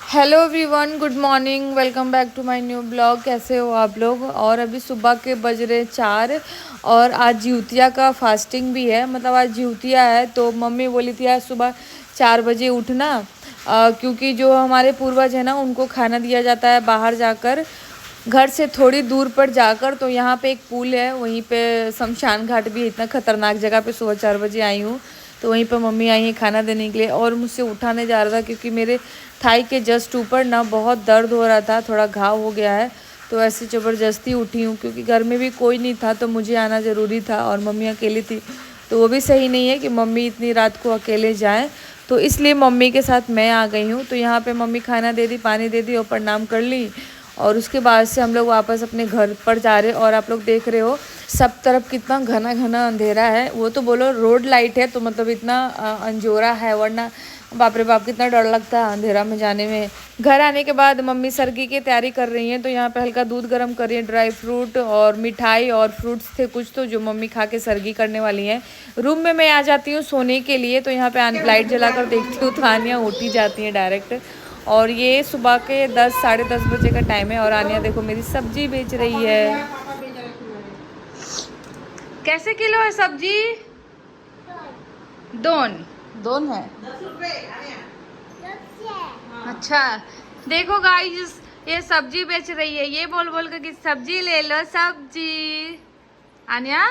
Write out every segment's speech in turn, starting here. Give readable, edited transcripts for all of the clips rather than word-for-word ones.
Hello everyone, good morning, welcome back to my new blog. कैसे हो आप लोग? और अभी सुबह के बज रहे 4 और आज जिउतिया का फास्टिंग भी है। मतलब आज जिउतिया है तो मम्मी बोली थी आज सुबह 4 बजे उठना, क्योंकि जो हमारे पूर्वज हैं ना उनको खाना दिया जाता है बाहर जाकर, घर से थोड़ी दूर पर जाकर। तो यहाँ पे एक पुल है, वहीं पे शमशान घाट भी है। इतना खतरनाक जगह पे सुबह 4 बजे आई हूँ, तो वहीं पर मम्मी आई है खाना देने के लिए। और मुझसे उठा नहीं जा रहा था क्योंकि मेरे थाई के जस्ट ऊपर ना बहुत दर्द हो रहा था, थोड़ा घाव हो गया है। तो ऐसे ज़बरदस्ती उठी हूँ क्योंकि घर में भी कोई नहीं था तो मुझे आना ज़रूरी था, और मम्मी अकेली थी तो वो भी सही नहीं है कि मम्मी इतनी रात को अकेले जाएँ। तो इसलिए मम्मी के साथ मैं आ गई हूँ। तो यहाँ पे मम्मी खाना दे दी, पानी दे दी और प्रणाम कर ली, और उसके बाद से हम लोग वापस अपने घर पर जा रहे। और आप लोग देख रहे हो सब तरफ कितना घना घना अंधेरा है। वो तो बोलो रोड लाइट है तो मतलब इतना अंजोरा है, वरना बाप रे बाप कितना डर लगता है अंधेरा में जाने में। घर आने के बाद मम्मी सर्गी की तैयारी कर रही हैं, तो यहाँ पे हल्का दूध गर्म कर रही है, ड्राई फ्रूट और मिठाई और फ्रूट्स थे कुछ तो जो मम्मी खा के सर्गी करने वाली हैं। रूम में मैं आ जाती हूँ सोने के लिए, तो यहाँ पे लाइट जलाकर देखती हूँ तो आनिया उठी जाती हैं डायरेक्ट। और ये सुबह के 10 साढ़े 10 बजे का टाइम है और आनिया देखो मेरी सब्जी बेच रही है। कैसे किलो है सब्जी? दोन दोन है। अच्छा, देखो गाइस ये सब्जी बेच रही है, ये बोल बोल कर कि सब्जी ले लो सब्जी। आनिया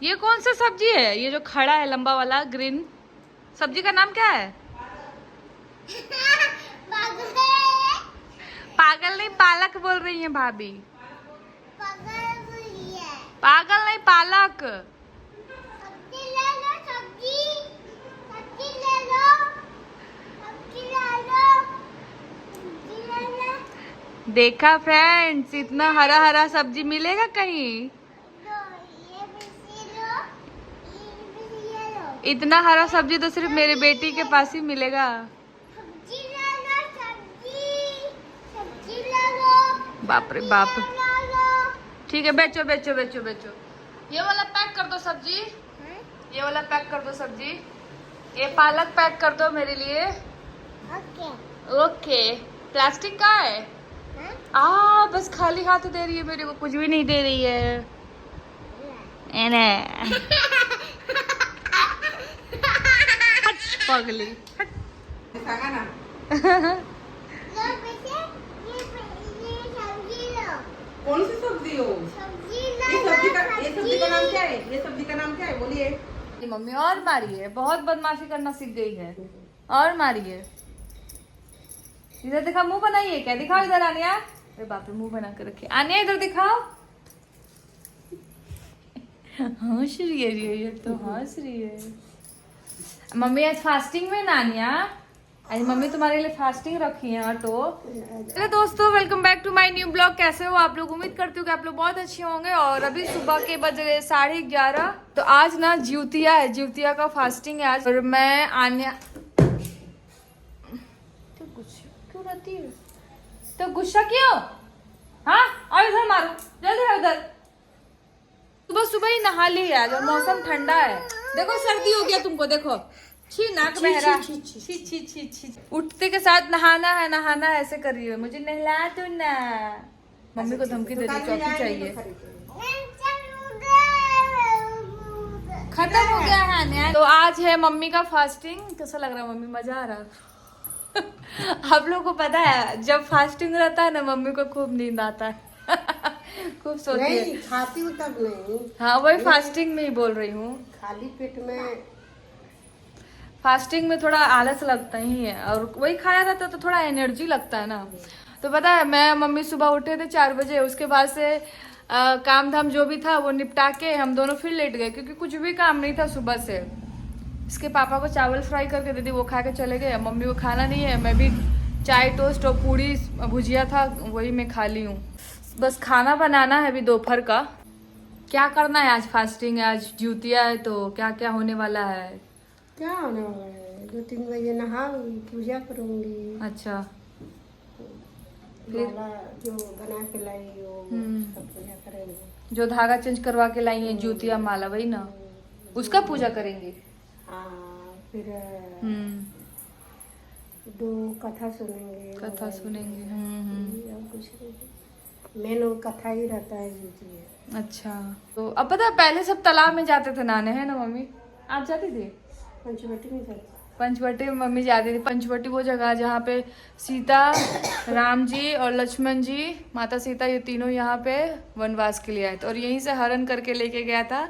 ये कौन सा सब्जी है? ये जो खड़ा है लंबा वाला ग्रीन सब्जी का नाम क्या है? पागल नहीं, पालक बोल रही है भाभी। पागल नहीं, पालक। देखा फ्रेंड्स, इतना हरा हरा सब्जी मिलेगा कहीं? इतना हरा सब्जी तो सिर्फ मेरे बेटी के पास ही मिलेगा। बाप रे बाप। ठीक है, बेचो बेचो बेचो बेचो। ये वाला पैक कर दो सब्जी, ये वाला पैक कर दो सब्जी। ये पालक पैक कर दो मेरे लिए। Okay okay. प्लास्टिक का है? बस खाली हाथ दे रही है मेरे को, कुछ भी नहीं दे रही है। पगली। कौन सी सब्जी हो? ये सब्जी का नाम क्या है? ये सब्जी का नाम क्या है? बोलिए। मम्मी और मारी है, बहुत बदमाशी करना सीख गई है, और मारी है। इधर दिखा, मुंह बनाइए क्या? दिखाओ इधर आनिया। अरे बाप रे, मुंह बना कर रखे। आनिया इधर दिखाओ। हंस रही है ये तो हंस रही है। मम्मी आज फास्टिंग में ना आनिया, आज मम्मी तुम्हारे लिए फास्टिंग रखी है ऑटो। हेलो दोस्तों, welcome back to my new blog. कैसे हो आप लोग? उम्मीद करती हूँ कि आप लोग बहुत अच्छे होंगे। और अभी सुबह के बज रहे 11:30। तो आज ना जिउतिया है, जिउतिया का फास्टिंग है आज। और मैं आनिया तो गुस्सा क्यों रहती है? तो गुस्सा क्यों? हाँ, और इधर मारो, जल्दी आओ इधर। सुबह सुबह ही नहा ली है आज, और मौसम ठंडा है। देखो सर्दी हो गया तुमको, देखो छी नाक बह रहा। छी छी छी छी। उठते के साथ नहाना है नहाना है ऐसे कर रही है। मुझे नहला तो ना। मम्मी को धमकी दे रही, चौकी चाहिए। खत्म हो गया है ना। तो आज है मम्मी का फास्टिंग। कैसा लग रहा है मम्मी? मजा आ रहा? आप लोगों को पता है जब फास्टिंग रहता है ना मम्मी को खूब नींद आता है। खूब सोती है। खाती हूँ तब नहीं। हाँ, वही फास्टिंग में ही बोल रही हूँ। खाली पेट में फास्टिंग में थोड़ा आलस लगता ही है, और वही खाया रहता तो थोड़ा एनर्जी लगता है ना। तो पता है मैं मम्मी सुबह उठे थे 4 बजे, उसके बाद से काम धाम जो भी था वो निपटा के हम दोनों फिर लेट गए, क्योंकि कुछ भी काम नहीं था सुबह से। इसके पापा को चावल फ्राई करके दे दी, वो खा के चले गए। मम्मी को खाना नहीं है, मैं भी चाय टोस्ट और पूड़ी भुजिया था वही मैं खा ली हूँ। बस खाना बनाना है अभी दोपहर का। क्या करना है आज? फास्टिंग है, आज जिउतिया है, तो क्या क्या होने वाला है? क्या होने वाला है? 2-3 बजे नहाऊंगी, पूजा करूंगी। अच्छा, फिर जो बना के लाई वो सब पूजा करेंगे। जो धागा चेंज करवा के लाई है ज्योतिया माला, वही ना, उसका पूजा करेंगे। हाँ, फिर दो कथा सुनेंगे। कथा सुनेंगे। और कुछ नहीं, मेन वो कथा ही रहता है जिउतिया। अच्छा, तो अब पता है पहले सब तालाब में जाते थे नहाने, है ना मम्मी? आप जाती थी? पंचवटी में जाते। पंचवटी में मम्मी जाती थी। पंचवटी वो जगह जहाँ पे सीता, राम जी और लक्ष्मण जी, माता सीता, ये तीनों यहाँ पे वनवास के लिए आए थे और यहीं से हरण करके लेके गया था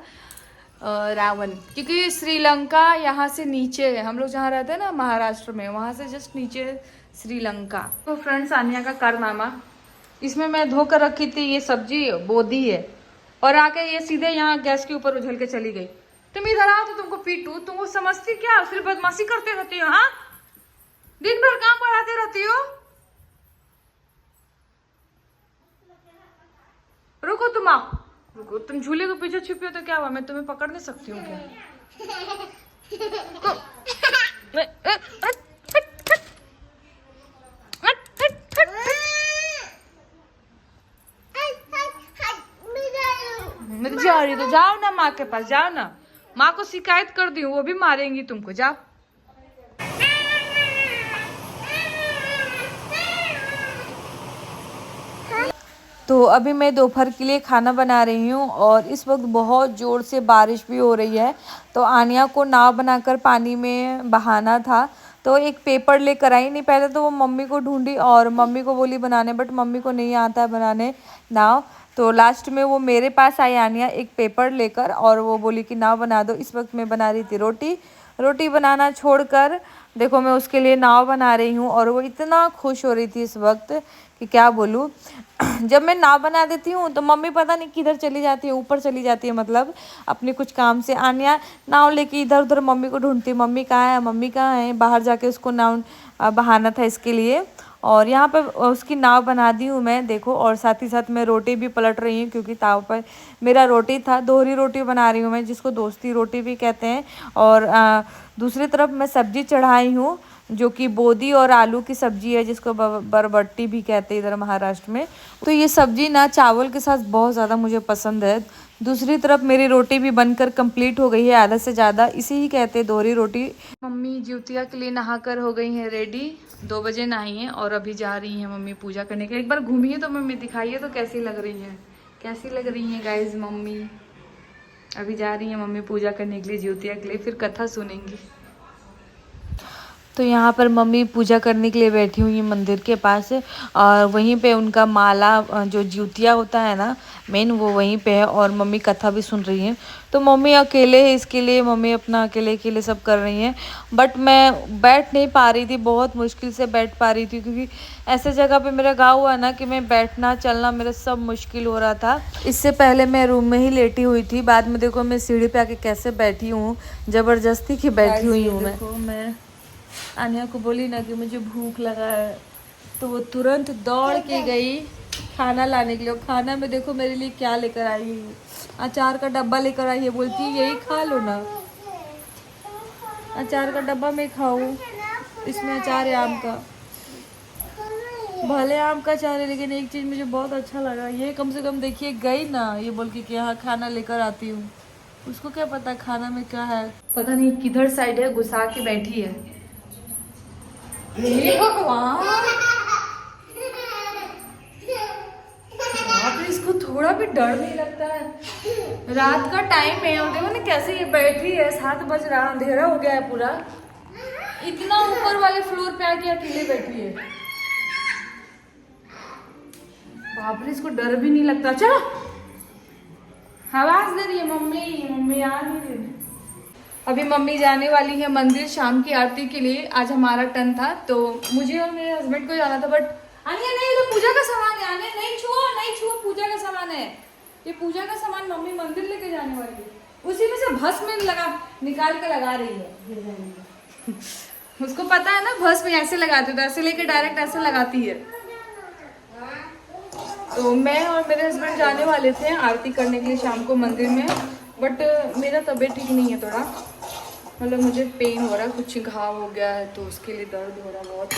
रावण। क्योंकि श्रीलंका यहाँ से नीचे है, हम लोग जहाँ रहते हैं ना महाराष्ट्र में, वहाँ से जस्ट नीचे श्रीलंका। तो फ्रेंड्स, आनिया का कारनामा, इसमें मैं धोकर रखी थी ये सब्जी, बोदी है, और आके ये सीधे यहाँ गैस के ऊपर उछल के चली गई। तुम इधर आओ तो तुमको पीटू, तुमको समझती क्या? सिर्फ बदमाशी करते रहती हो, हाँ? दिन भर काम बढ़ाते रहती हो। रुको तुम, आओ रुको, तुम झूले के पीछे छुपी हो तो क्या हुआ? मैं तुम्हें पकड़ नहीं सकती हूँ क्या? मैं जा रही तो जाओ ना माँ के पास, जाओ ना, माँ को शिकायत कर दी हूँ, वो भी मारेंगी तुमको, जाओ। तो अभी मैं दोपहर के लिए खाना बना रही हूँ और इस वक्त बहुत ज़ोर से बारिश भी हो रही है। तो आनिया को नाव बनाकर पानी में बहाना था, तो एक पेपर लेकर आई। नहीं, पहले तो वो मम्मी को ढूंढी और मम्मी को बोली बनाने, बट मम्मी को नहीं आता है बनाने नाव। तो लास्ट में वो मेरे पास आई आनिया एक पेपर लेकर और वो बोली कि नाव बना दो। इस वक्त मैं बना रही थी रोटी। रोटी बनाना छोड़कर देखो मैं उसके लिए नाव बना रही हूँ और वो इतना खुश हो रही थी इस वक्त कि क्या बोलूँ। जब मैं नाव बना देती हूँ तो मम्मी पता नहीं किधर चली जाती है, ऊपर चली जाती है, मतलब अपने कुछ काम से। आनिया नाव लेके इधर उधर मम्मी को ढूंढती, मम्मी कहाँ है, मम्मी कहाँ है। बाहर जाके उसको नाव बहाना था इसके लिए, और यहाँ पर उसकी नाव बना दी हूँ मैं, देखो। और साथ ही साथ मैं रोटी भी पलट रही हूँ क्योंकि ताव पर मेरा रोटी था। दोहरी रोटी बना रही हूँ मैं, जिसको दोस्ती रोटी भी कहते हैं। और दूसरी तरफ मैं सब्जी चढ़ाई हूँ जो कि बोदी और आलू की सब्जी है, जिसको बरबट्टी भी कहते हैं इधर महाराष्ट्र में। तो ये सब्जी ना चावल के साथ बहुत ज़्यादा मुझे पसंद है। दूसरी तरफ मेरी रोटी भी बनकर कंप्लीट हो गई है, आधा से ज़्यादा, इसे ही कहते हैं दोहरी रोटी। मम्मी ज्योतिया के लिए नहाकर हो गई हैं रेडी, 2 बजे नहाई हैं और अभी जा रही हैं मम्मी पूजा करने के लिए। एक बार घूमिए तो मम्मी, दिखाइए तो कैसी लग रही है, कैसी लग रही हैं गाइज मम्मी। अभी जा रही हैं मम्मी पूजा करने के लिए ज्योतिया के लिए, फिर कथा सुनेंगी। तो यहाँ पर मम्मी पूजा करने के लिए बैठी हुई है मंदिर के पास, और वहीं पे उनका माला जो ज्योतिया होता है ना मेन, वो वहीं पे है, और मम्मी कथा भी सुन रही हैं। तो मम्मी अकेले है, इसके लिए मम्मी अपना अकेले अकेले सब कर रही हैं। बट मैं बैठ नहीं पा रही थी, बहुत मुश्किल से बैठ पा रही थी, क्योंकि ऐसे जगह पे मेरा गाँव हुआ ना कि मैं बैठना चलना मेरा सब मुश्किल हो रहा था। इससे पहले मैं रूम में ही लेटी हुई थी, बाद में देखो मैं सीढ़ी पे आके कैसे बैठी हूँ, ज़बरदस्ती की बैठी हुई हूँ मैं। आनिया को बोली ना कि मुझे भूख लगा है, तो वो तुरंत दौड़ के गई खाना लाने के लिए। खाना में देखो मेरे लिए क्या लेकर आई है, अचार का डब्बा लेकर आई है, बोलती है यही खा लो ना। अचार का डब्बा मैं खाऊं, इसमें अचार है आम का, भले आम का अचार है, लेकिन एक चीज़ मुझे बहुत अच्छा लगा, ये कम से कम देखिए गई ना, ये बोल के कि हाँ खाना लेकर आती हूँ। उसको क्या पता खाना में क्या है, पता नहीं किधर साइड है, घुसा के बैठी है। हे भगवान, इसको थोड़ा भी डर नहीं लगता है। रात का टाइम है और देखो ना कैसे ये बैठी है, 7 बज रहा, अंधेरा हो गया है पूरा, इतना ऊपर वाले फ्लोर पे आके अकेले बैठी है। बाप रे, इसको डर भी नहीं लगता। चलो, आवाज दे रही है मम्मी, मम्मी आ नहीं रही। अभी मम्मी जाने वाली है मंदिर शाम की आरती के लिए, आज हमारा टर्न था, तो मुझे और मेरे हस्बैंड को जाना था। बट आनिया नहीं, ये तो पूजा का सामान है, आने नहीं छुओ, नहीं छुओ, पूजा का सामान है ये, पूजा का सामान मम्मी मंदिर लेके जाने वाली है, उसी में से भस्म लगा निकाल के लगा रही है। उसको पता है ना भस्म ऐसे लगाते, तो ऐसे लेके डायरेक्ट ऐसे लगाती है। तो मैं और मेरे हस्बैंड जाने वाले थे आरती करने के लिए शाम को मंदिर में, बट मेरा तबीयत ठीक नहीं है थोड़ा, मतलब मुझे पेन हो रहा है, कुछ घाव हो गया है, तो उसके लिए दर्द हो रहा है बहुत।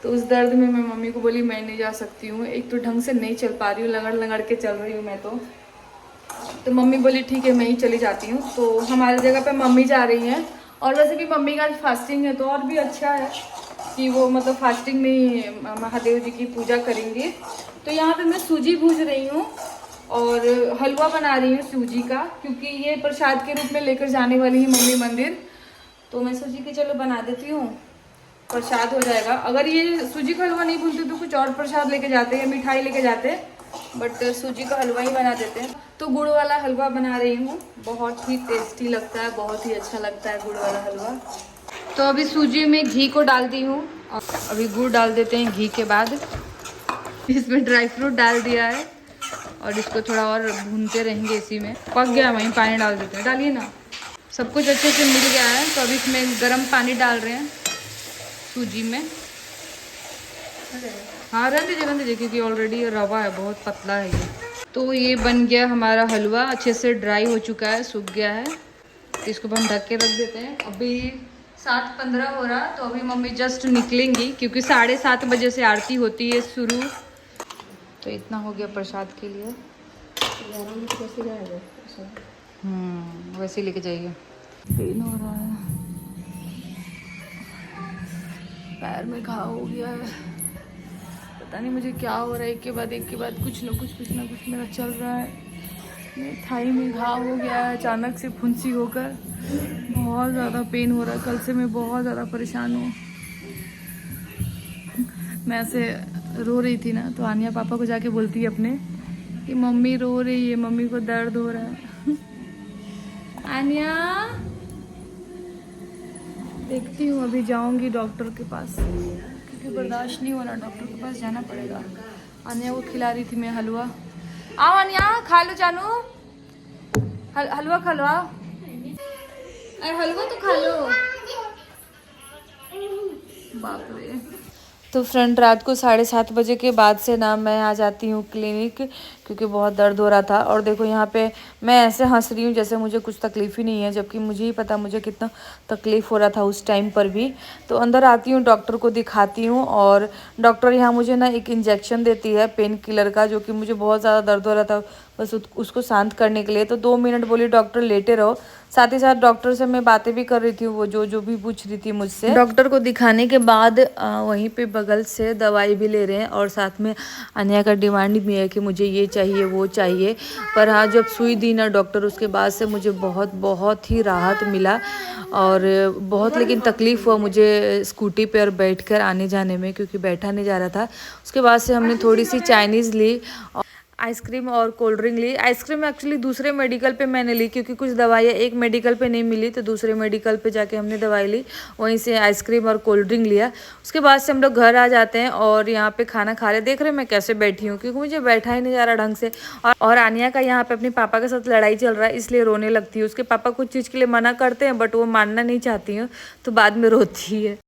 तो उस दर्द में मैं मम्मी को बोली मैं नहीं जा सकती हूँ, एक तो ढंग से नहीं चल पा रही हूँ, लगड़ लगड़ के चल रही हूँ मैं तो मम्मी बोली ठीक है मैं ही चली जाती हूँ। तो हमारी जगह पे मम्मी जा रही हैं, और वैसे भी मम्मी का आज फास्टिंग है तो और भी अच्छा है, कि वो मतलब फास्टिंग में महादेव जी की पूजा करेंगे। तो यहाँ पे मैं सूजी भूज रही हूँ और हलवा बना रही हूँ सूजी का, क्योंकि ये प्रसाद के रूप में लेकर जाने वाली है मम्मी मंदिर। तो मैं सोची कि चलो बना देती हूँ, प्रसाद हो जाएगा। अगर ये सूजी का हलवा नहीं भूलते तो कुछ और प्रसाद लेके जाते हैं, मिठाई लेके जाते हैं, बट सूजी का हलवा ही बना देते हैं। तो गुड़ वाला हलवा बना रही हूँ, बहुत ही टेस्टी लगता है, बहुत ही अच्छा लगता है गुड़ वाला हलवा। तो अभी सूजी में घी को डाल दी हूँ और अभी गुड़ डाल देते हैं। घी के बाद इसमें ड्राई फ्रूट डाल दिया है और इसको थोड़ा और भूनते रहेंगे। इसी में पक गया, वहीं पानी डाल देते हैं। डालिए ना, सब कुछ अच्छे से मिल गया है। तो अभी इसमें गर्म पानी डाल रहे हैं सूजी में। हाँ रहने दीजिए क्योंकि ऑलरेडी रवा है, बहुत पतला है ये। तो ये बन गया हमारा हलवा, अच्छे से ड्राई हो चुका है, सूख गया है। तो इसको हम ढक के रख देते हैं। अभी 7:15 हो रहा, तो अभी मम्मी जस्ट निकलेंगी क्योंकि 7:30 बजे से आरती होती है शुरू। तो इतना हो गया प्रसाद के लिए। वैसे लेके जाइए। पेन हो रहा है, पैर में घाव हो गया है, पता नहीं मुझे क्या हो रहा है। एक के बाद कुछ ना कुछ मेरा चल रहा है। मेरे थाई में घाव हो गया है अचानक से फुंसी होकर, बहुत ज़्यादा पेन हो रहा है। कल से मैं बहुत ज़्यादा परेशान हूँ। मैं ऐसे रो रही थी ना, तो आनिया पापा को जाके बोलती है अपने कि मम्मी रो रही है, मम्मी को दर्द हो रहा है। आनिया देखती हूँ, अभी जाऊँगी डॉक्टर के पास क्योंकि बर्दाश्त नहीं हो रहा, डॉक्टर के पास जाना पड़ेगा। आनिया को खिला रही थी मैं हलवा। आओ आनिया, खा लो जानू, हलवा खा लो। आओ, अरे हलवा तो खा लो। बाप रे। तो फ्रेंड, रात को 7:30 बजे के बाद से ना मैं आ जाती हूँ क्लिनिक, क्योंकि बहुत दर्द हो रहा था। और देखो यहाँ पे मैं ऐसे हंस रही हूँ जैसे मुझे कुछ तकलीफ़ ही नहीं है, जबकि मुझे ही पता मुझे कितना तकलीफ़ हो रहा था उस टाइम पर भी। तो अंदर आती हूँ, डॉक्टर को दिखाती हूँ और डॉक्टर यहाँ मुझे ना एक इंजेक्शन देती है पेन किलर का, जो कि मुझे बहुत ज़्यादा दर्द हो रहा था, बस उसको शांत करने के लिए। तो 2 मिनट बोली डॉक्टर लेटे रहो। साथ ही साथ डॉक्टर से मैं बातें भी कर रही थी, वो जो भी पूछ रही थी मुझसे। डॉक्टर को दिखाने के बाद वहीं पे बगल से दवाई भी ले रहे हैं और साथ में अनिया का डिमांड भी है कि मुझे ये चाहिए वो चाहिए। पर हाँ, जब सुई दी ना डॉक्टर, उसके बाद से मुझे बहुत ही राहत मिला और बहुत लेकिन तकलीफ़ हुआ मुझे स्कूटी पर बैठ कर आने जाने में, क्योंकि बैठा नहीं जा रहा था। उसके बाद से हमने थोड़ी सी चाइनीज़ ली, आइसक्रीम और कोल्ड ड्रिंक ली। आइसक्रीम एक्चुअली दूसरे मेडिकल पे मैंने ली, क्योंकि कुछ दवाइयाँ एक मेडिकल पे नहीं मिली, तो दूसरे मेडिकल पे जाके हमने दवाई ली, वहीं से आइसक्रीम और कोल्ड ड्रिंक लिया। उसके बाद से हम लोग घर आ जाते हैं और यहाँ पे खाना खा रहे। देख रहे हैं मैं कैसे बैठी हूँ, क्योंकि मुझे बैठा ही नहीं जा रहा ढंग से। और आनिया का यहाँ पे अपने पापा के साथ लड़ाई चल रहा है, इसलिए रोने लगती है। उसके पापा कुछ चीज़ के लिए मना करते हैं बट वो मानना नहीं चाहती हैं, तो बाद में रोती है।